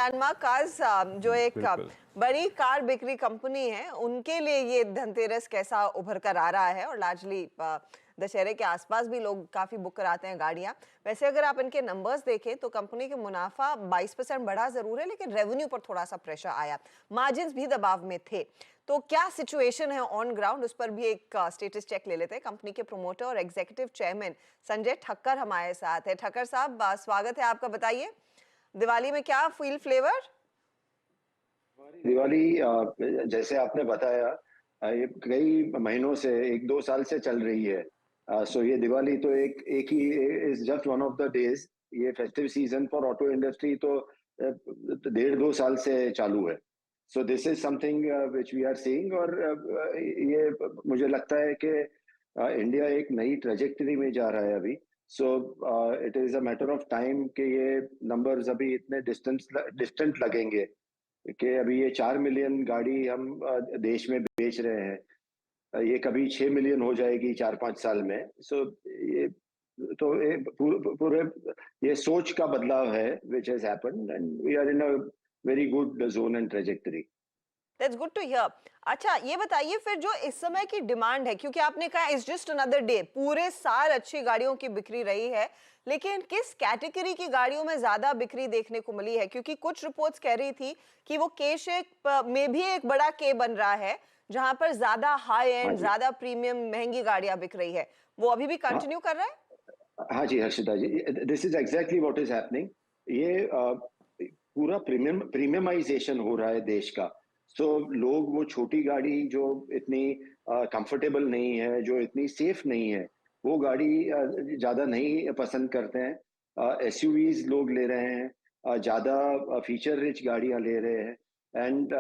Landmark cars जो एक बिल्कुल। बड़ी कार बिक्री कंपनी है, उनके लिए ये धनतेरस कैसा उभर कर आ रहा है और लार्जली दशहरे के आसपास भी लोग काफी बुक कराते हैं गाड़ियां। वैसे अगर आप इनके नंबर्स देखें तो कंपनी के मुनाफा 22% बढ़ा जरूर है, लेकिन रेवेन्यू पर थोड़ा सा प्रेशर आया, मार्जिन्स भी दबाव में थे। तो क्या सिचुएशन है ऑन ग्राउंड, उस पर भी एक स्टेटस चेक ले लेते हैं। कंपनी के प्रमोटर और एग्जीक्यूटिव चेयरमैन संजय ठक्कर हमारे साथ है। ठक्कर साहब, स्वागत है आपका। बताइए, दिवाली में क्या फील फ्लेवर? दिवाली जैसे आपने बताया, ये कई महीनों से, एक दो साल से चल रही है। सो ये दिवाली तो एक एक ही is just one of the days. ये festive season for auto industry तो डेढ़ दो साल से चालू है। So this is something which we are seeing. और ये मुझे लगता है कि इंडिया एक नई ट्रेजेक्टरी में जा रहा है अभी। So it is a matter of time कि ये नंबर्स अभी इतने डिस्टेंट लगेंगे कि अभी ये 4 मिलियन गाड़ी हम देश में बेच रहे हैं, ये कभी 6 मिलियन हो जाएगी 4-5 साल में। सो ये तो ये पूरे ये सोच का बदलाव है which has happened, and we are in a very good zone and trajectory. That's good to hear. अच्छा, ये बताइए फिर जो इस समय की डिमांड है, क्योंकि आपने कहा इट्स जस्ट अनदर डे, पूरे साल अच्छी गाड़ियों की बिक्री रही है, लेकिन किस कैटेगरी की गाड़ियों में ज्यादा बिक्री देखने को मिली है? क्योंकि कुछ रिपोर्ट्स कह रही थी कि वो के शेप में भी एक बड़ा के बन रहा है, जहां पर ज्यादा हाई हाँ एंड, जी। ज्यादा प्रीमियम महंगी गाड़ियां बिक रही है। वो अभी भी हाँ, कंटिन्यू कर रहा है? हाँ जी Harshita ji, this is exactly what is happening. ये पूरा प्रीमियमाइजेशन हो रहा है देश का। सो लोग वो छोटी गाड़ी जो इतनी कंफर्टेबल नहीं है, जो इतनी सेफ नहीं है, वो गाड़ी ज्यादा नहीं पसंद करते हैं। एसयूवीज लोग ले रहे हैं, ज्यादा फीचर रिच गाड़ियां ले रहे हैं। एंड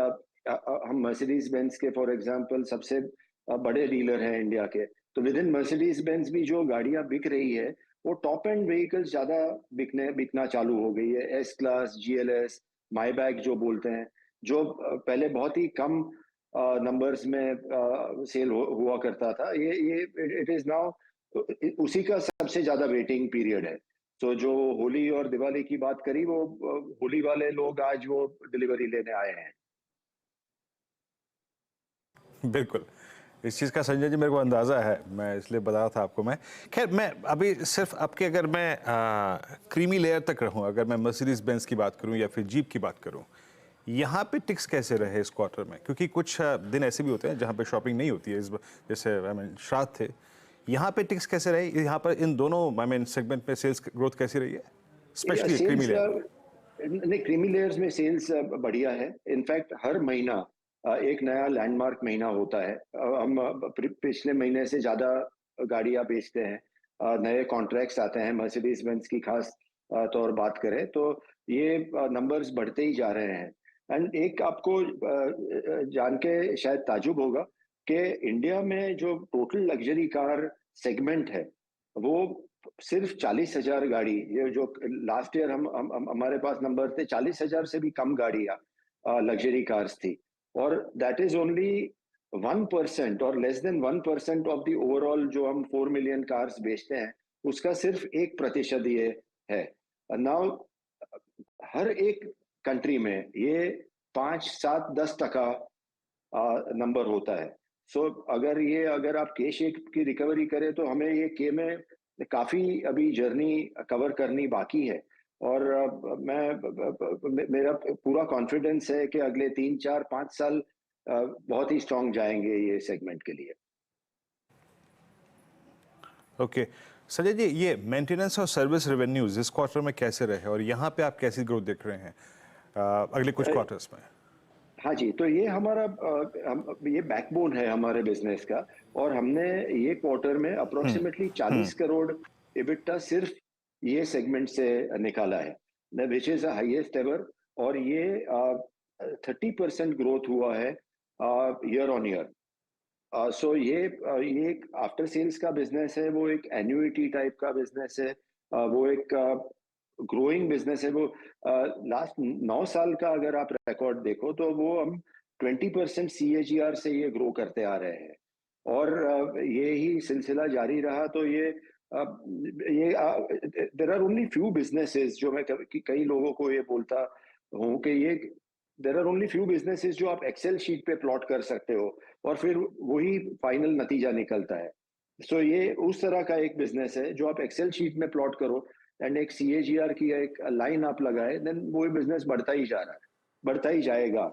हम मर्सिडीज बेंज के फॉर एग्जांपल सबसे बड़े डीलर हैं इंडिया के। तो विद इन मर्सिडीज बेंज भी जो गाड़ियां बिक रही है, वो टॉप एंड व्हीकल्स ज्यादा बिकना चालू हो गई है। एस क्लास, जीएलएस, माईबैक जो बोलते हैं, जो पहले बहुत ही कम नंबर्स में सेल हुआ करता था, ये इट इज नाउ उसी का सबसे ज्यादा वेटिंग पीरियड है। तो जो होली और दिवाली की बात करी, वो होली वाले लोग आज वो डिलीवरी लेने आए हैं। बिल्कुल, इस चीज़ का संजय जी मेरे को अंदाज़ा है, मैं इसलिए बता रहा था आपको मैं। खैर, मैं अभी सिर्फ आपके, अगर मैं क्रीमी लेयर तक रहूँ, अगर मैं मर्सिडीज़ बेंज की बात करूँ या फिर जीप की बात करूँ, यहाँ पे टिक्स कैसे रहे इस क्वार्टर में? क्योंकि कुछ दिन ऐसे भी होते हैं जहाँ पे शॉपिंग नहीं होती है, जैसे आई मीन श्राद्ध थे, यहाँ पे टिक्स कैसे रहे? यहाँ पर इन दोनों आई मीन सेगमेंट में सेल्स ग्रोथ कैसी रही है, स्पेशली क्रीमी सेल्स लेयर में? नहीं, क्रीमी लेयर्स में सेल्स बढ़िया है। इनफैक्ट हर महीना एक नया लैंडमार्क महीना होता है। हम पिछले महीने से ज्यादा गाड़ियां बेचते हैं। नए कॉन्ट्रैक्ट्स आते हैं। मर्सिडीज बेंज की खास तौर बात करें तो ये नंबर्स बढ़ते ही जा रहे हैं। एंड एक आपको जान के शायद ताजुब होगा कि इंडिया में जो टोटल लग्जरी कार सेगमेंट है, वो सिर्फ 40,000 गाड़ी, ये जो लास्ट ईयर हमारे पास नंबर थे, 40,000 से भी कम गाड़ियां लग्जरी कार्स थी। और दैट इज ओनली 1% और less than 1% of the overall जो हम 4 मिलियन कार्स बेचते हैं, उसका सिर्फ 1% ये है। नाउ हर एक कंट्री में ये 5, 7, 10% नंबर होता है। सो अगर आप के शेप की रिकवरी करें तो हमें ये के में काफी अभी जर्नी कवर करनी बाकी है। और मेरा पूरा कॉन्फिडेंस है कि अगले 3, 4, 5 साल बहुत ही स्ट्रांग जाएंगे ये सेगमेंट के लिए। ओके संजय जी, ये मेंटेनेंस और सर्विस रेवेन्यूज इस क्वार्टर में कैसे रहे और यहाँ पे आप कैसी ग्रोथ देख रहे हैं अगले कुछ क्वार्टर्स में? हाँ जी, तो ये हमारा ये बैकबोन है हमारे बिजनेस का। और हमने ये क्वार्टर में अप्रोक्सीमेटली 40 करोड़ इबिट्टा सिर्फ ये सेगमेंट से निकाला है, विच इज हाईएस्ट एवर। और ये 30% ग्रोथ हुआ है ईयर ऑन ईयर। सो ये एक आफ्टर सेल्स का बिजनेस है, वो एक एन्युइटी टाइप का बिजनेस है, वो एक ग्रोइंग बिजनेस है। वो लास्ट 9 साल का अगर आप रिकॉर्ड देखो तो वो हम 20% CAGR से ये ग्रो करते आ रहे हैं। और ये ही सिलसिला जारी रहा तो ये there are only few businesses जो मैं कई लोगों को ये बोलता हूँ कि ये there are only few businesses जो आप एक्सेल शीट पे प्लॉट कर सकते हो और फिर वही फाइनल नतीजा निकलता है। सो ये उस तरह का एक बिजनेस है जो आप एक्सेल शीट में प्लॉट करो एंड एक CAGR की एक लाइन आप लगाए, देन वो बिजनेस बढ़ता ही जा रहा है, बढ़ता ही जाएगा।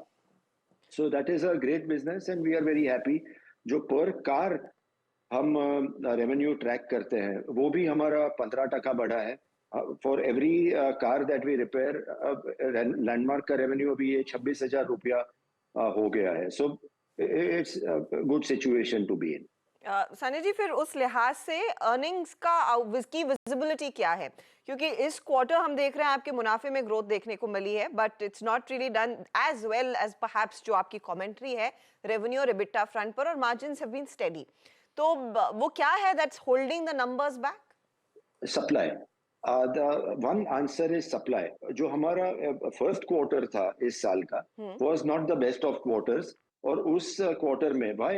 So that is a great business and we are very happy. जो पर कार हम रेवेन्यू ट्रैक करते हैं वो भी हमारा 15% बढ़ा है। For every car that we repair, Landmark का रेवेन्यू अभी ये 26,000 रुपया हो गया है। So it's good situation to be in. Sunny ji, फिर उस लिहाज से अर्निंग्स का की विजिबिलिटी क्या है? क्योंकि इस क्वार्टर हम देख रहे हैं आपके मुनाफे में ग्रोथ देखने को मिली है, but it's not really done as well as perhaps जो आपकी कमेंट्री है रेवेन्यू और एबिटा फ्रंट पर, और मार्जिन्स हैव बीन स्टेडी। तो वो क्या है that's holding the numbers back? Supply. The one answer is supply. जो हमारा फर्स्ट क्वार्टर था इस साल का was not the best of quarters, और उस क्वार्टर में भाई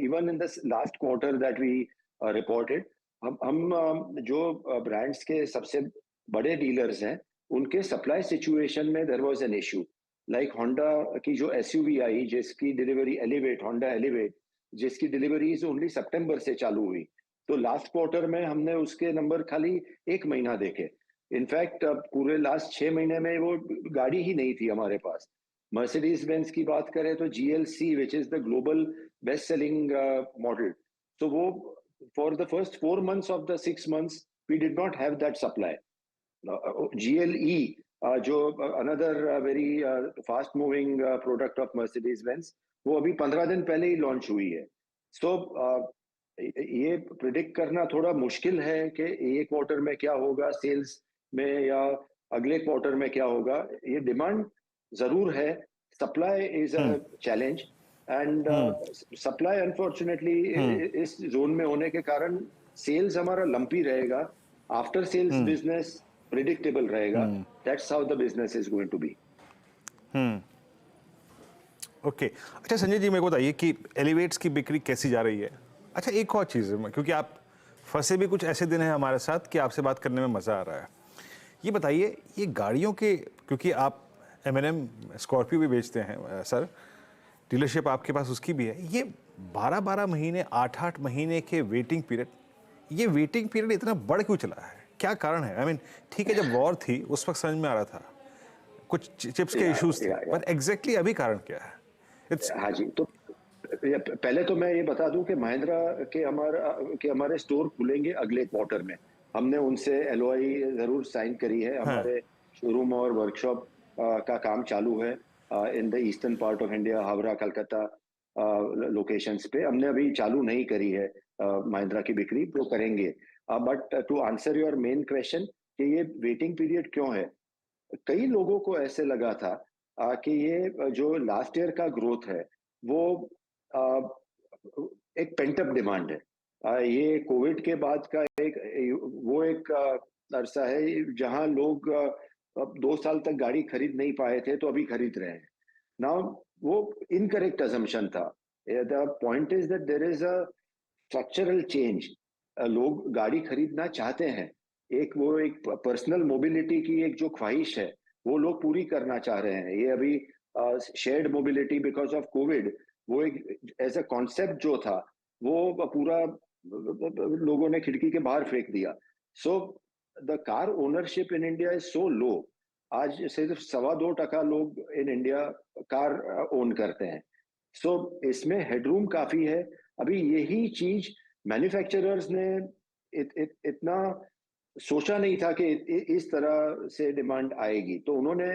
even in the last quarter that we reported, हम जो ब्रांड्स के सबसे बड़े डीलर्स हैं उनके सप्लाई सिचुएशन में there was an issue. Like Honda की जो SUV आई जिसकी डिलीवरी एलिवेट, होंडा एलिवेट, जिसकी डिलीवरीज ओनली सितंबर से चालू हुई, तो लास्ट क्वार्टर में हमने उसके नंबर खाली एक महीना देखे। इनफैक्ट पूरे लास्ट 6 महीने में वो गाड़ी ही नहीं थी हमारे पास। मर्सिडीज बेंज की बात करें तो GLC which is the global best selling model, तो वो for the first 4 months of the 6 months we did not have that supply. GLE जो another very fast moving product of Mercedes Benz, वो अभी 15 दिन पहले ही लॉन्च हुई है। सो ये प्रिडिक्ट करना थोड़ा मुश्किल है कि ये क्वार्टर में क्या होगा सेल्स में या अगले क्वार्टर में क्या होगा। ये डिमांड जरूर है, supply is a challenge, and supply unfortunately इस जोन में होने के कारण सेल्स हमारा लंपी रहेगा। आफ्टर सेल्स बिजनेस प्रिडिक्टेबल रहेगा। That's how the business is going to be. Okay अच्छा संजय जी, मेरे को बताइए कि एलिवेट्स की बिक्री कैसी जा रही है? अच्छा एक और चीज़ है, क्योंकि आप फंसे भी कुछ ऐसे दिन हैं हमारे साथ कि आपसे बात करने में मज़ा आ रहा है। ये बताइए, ये गाड़ियों के, क्योंकि आप M&M स्कॉर्पियो भी बेचते हैं सर, डीलरशिप आपके पास उसकी भी है, ये 12-12 महीने 8-8 महीने के वेटिंग पीरियड, ये वेटिंग पीरियड इतना बढ़ क्यों चला है? क्या कारण है? आई मीन ठीक है, जब वॉर थी उस वक्त समझ में आ रहा था, कुछ चिप्स के इश्यूज थे, पर एग्जैक्टली अभी कारण क्या है? हाँ जी, तो पहले तो मैं ये बता दूं कि महिंद्रा के हमारे स्टोर खुलेंगे अगले क्वार्टर में। हमने उनसे LOI जरूर साइन करी है। हमारे शोरूम और वर्कशॉप का काम चालू है in the eastern part of India, Howrah, Calcutta locations पे। हमने अभी चालू नहीं करी है महिंद्रा की बिक्री, वो करेंगे। But to answer your main question कि ये वेटिंग पीरियड क्यों है, कई लोगों को ऐसे लगा था कि ये जो लास्ट ईयर का ग्रोथ है वो एक पेंटअप डिमांड है। ये कोविड के बाद का एक अरसा है जहां लोग अब 2 साल तक गाड़ी खरीद नहीं पाए थे तो अभी खरीद रहे हैं। नाउ वो इनकरेक्ट अजम्पशन था। The point is that there is a structural change. लोग गाड़ी खरीदना चाहते हैं, एक पर्सनल मोबिलिटी की एक जो ख्वाहिश है वो लोग पूरी करना चाह रहे हैं। ये अभी shared mobility because of Covid, वो एक एज अ कॉन्सेप्ट जो था वो पूरा लोगों ने खिड़की के बाहर फेंक दिया। So the car ownership in India is so low. आज सिर्फ 2.25% लोग इन इंडिया कार ओन करते हैं। सो इसमें हेडरूम काफी है। अभी यही चीज मैन्युफैक्चरर्स ने इतना सोचा नहीं था कि इस तरह से डिमांड आएगी, तो उन्होंने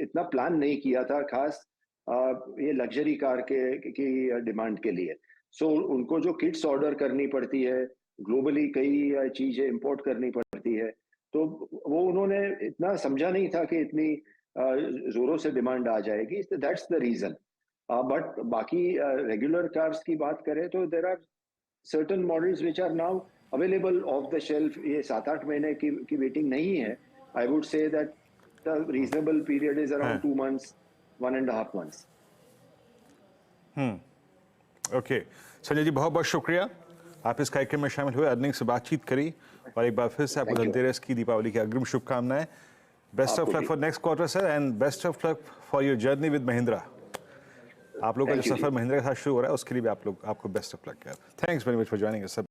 इतना प्लान नहीं किया था खास ये लग्जरी कार की डिमांड के लिए। सो उनको जो किट्स ऑर्डर करनी पड़ती है, ग्लोबली कई चीजें इंपोर्ट करनी पड़ती है, तो वो उन्होंने इतना समझा नहीं था कि इतनी जोरों से डिमांड आ जाएगी। That's the reason. बट बाकी रेगुलर कार्स की बात करें तो there are certain models which are now available off the shelf. ये 7-8 महीने की वेटिंग नहीं है। I would say that the reasonable period is around 2 months, 1.5 months। Okay Sanjay ji, बहुत बहुत शुक्रिया, आप इस कार्यक्रम में शामिल हुए, अर्निंग से बातचीत करी, और एक बार फिर से आपको Thank you. धनतेरस की, दीपावली की अग्रिम शुभकामनाएं। बेस्ट ऑफ आपको लक भी। For next quarter sir, and best of luck for your journey with Mahindra. आप लोग का जो Thank you, सफर जी। महिंद्रा के साथ शुरू हो रहा है उसके लिए भी आपको बेस्ट ऑफ लक यार। Thanks very much for joining us sir.